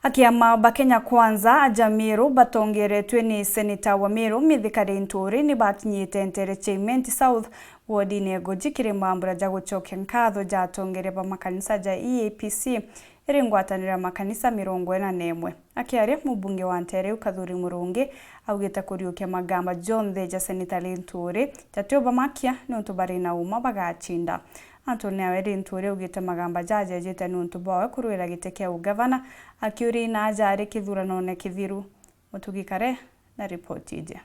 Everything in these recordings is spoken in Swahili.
Akiama Bakenya Kwanza Jamiru batongeretwe ni Seneta wa Meru Mithikari Nturi ni bakinyite entertainment South wodini egoji kirimambura ja gucokia nkatho jatongere ba makanisa ja EAPC iri ngwatanira makanisa 41 akiaria mubunge wa Ntere Kathuri Murungi augite kuriukia magamba John Theja Seneta Nturi jatioba makia nontu bari na uma bagachinda Anthony Aweri Nturi ugite magamba jaje jete nontu bawe kuruira gite kia ugavana akiuri na ajari kithurano ne kithiru mutugikare na report ije.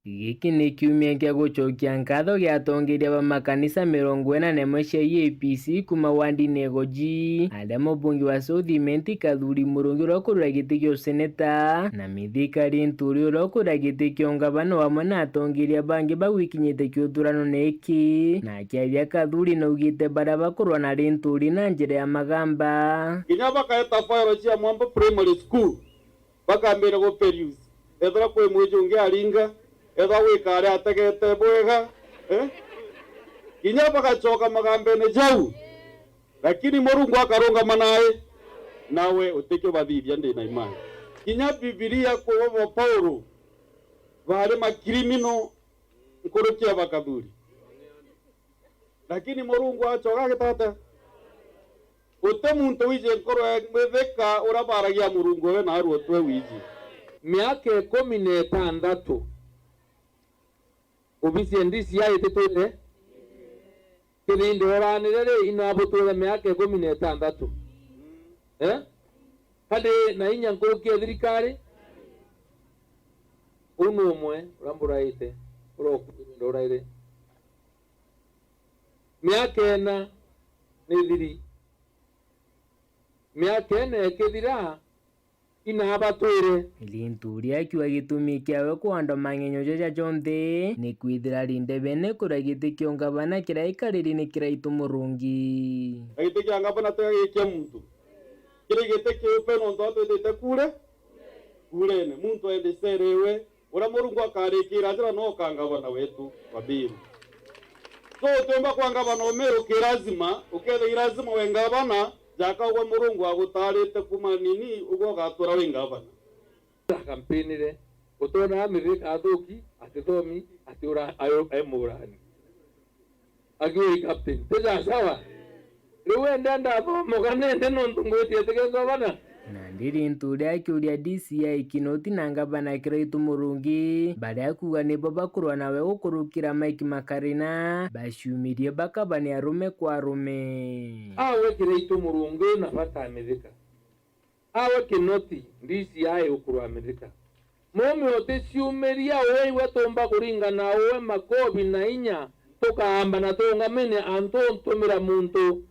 Giki ni kiumia kia gucokia nkatho giatongeria ba makanisa 41 cia EAPC kuma wandi negoji aria mubungi wa South Kathuri Murungi urokurura giti kio seneta na Mithikari Nturi urokurura giti kio ngavana wamwe na atongeria bangi bagwikinyite kithurano neki na akiaria Kathuri na ugite bara bakurwa na Nturi na njira ya magamba kinya bakaeta fairo cia Mwamba Primary School bakambira go perius ethera kwe mwijungi aringa etha wikare ategete bwega kinya bagacoka magambene jau lakini Murungu akarunga manae nawe utikyo bathithia ndi na imani kinya Biblia kwa Paulo bari makrimino nkurukia bakathuri lakini Murungu acoka gitata utte muntu wije nkoro mwetheka urabaragia Murungu we na aru twe wije miaka 16 obisi ndisi ya itetere kindi oranire inabutura miaka 16 hade na inya nkurukia thirikari unu umwe uramburaite urokuiraire miaka ena ni thiri miaka ena ekithira ina abatwire Nturi akiwa gitumi kiawe kuando mangenyo jaja jonde ni kwithira rinde bene kura giti kio ngavana kiraikariri ni kiraitu Murungi giti kio ngavana tegikia muntu kiri giti kio peno ndoto dite kure kurene muntu ende serewe ura Murungu akarikira jira no kangavana wetu wabiru so temba kwa ngavana omero kirazima ukethe irazima wengavana jaka wa Murungu agutarite kuma nini ugo gatura wengavana kampeni utona Amerika athuki atithomi atiura ayo emurani agioi captain teja sawa riwe ndanda thomo kanende nontu ngwetie tegengavana na ndiri Nturi akiuria DCI Kinoti na ngavana kiraitu Murungi baria kuga ni baba kurwa nawe gukurukira Mike Makarina bashumirie bakabani arume kwa arume awe kiraitu Murungi na bata Amerika awe Kinoti DCI ukurwa Amerika momi ote ciumeria we wetomba kuringana we makobi na inya tukaamba na tungamene anto ntumira muntu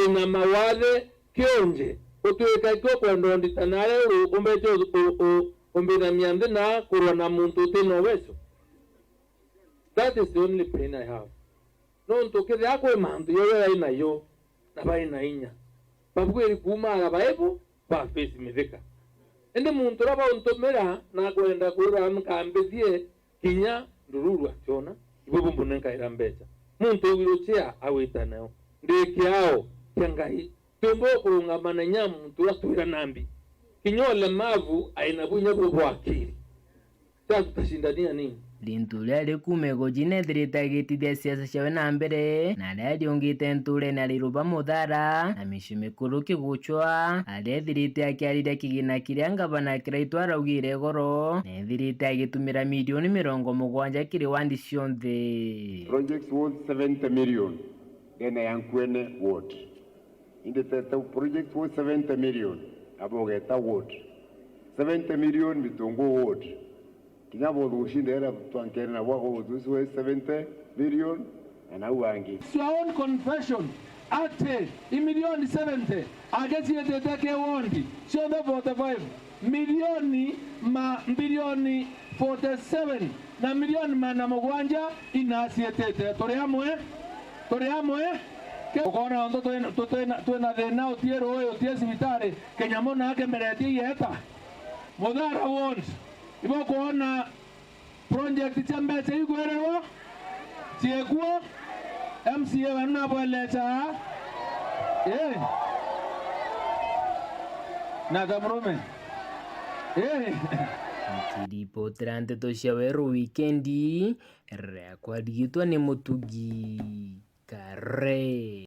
ina mawathe kionje utuika kyo kwendo nditanare umbeje umbira miande na kurwa na muntu teno weso. That is the only pain I have. No ntokere akwe mandu yoya ina yo na bai na inya babweri kuma la baibo ba face mithika ende muntu raba untomera na kwenda kurwa mkambethie kinya ndururu achona ibubu nenka irambecha muntu wirochea awitanayo ndekiao kiangai tumbo kurungamana nyamu muntu atwira nambi kinyole mavu aina bunya bwo akiri sasa tutashindania nini Nturi ari kumego jine thirita gitithia siasa ciawe na mbere na aria riongite Nturi na riruba muthara na mici mikuru kiguchwa aria thirita akiarire kigina kiria ngavana kiraitu araugire goro na thirita agitumira milioni 70 kiri wandi cionthe projects worth 70 million then yankwene ward in the project worth 70 million abogeta ward 70 million mitongo ward Kinabo Rushindera Twankena Wago, this was 70 million and Awangi. Your own confession, Ate, million 70, I guess you take a warranty. Show the 45 million, million 47, na million manamogwanja in Asiate, Toriamo, Okona ondo tuena de now tiero oyo tiesi vitare kenyamona ake mereti yeta modara wants ibo kuona project chambete igwerewa tiekuo MCA wanabweleta na tamrume Nikiripotera nteto cia Weru wikendi, rekwa rigitwa nĩ Mũtungi Kare.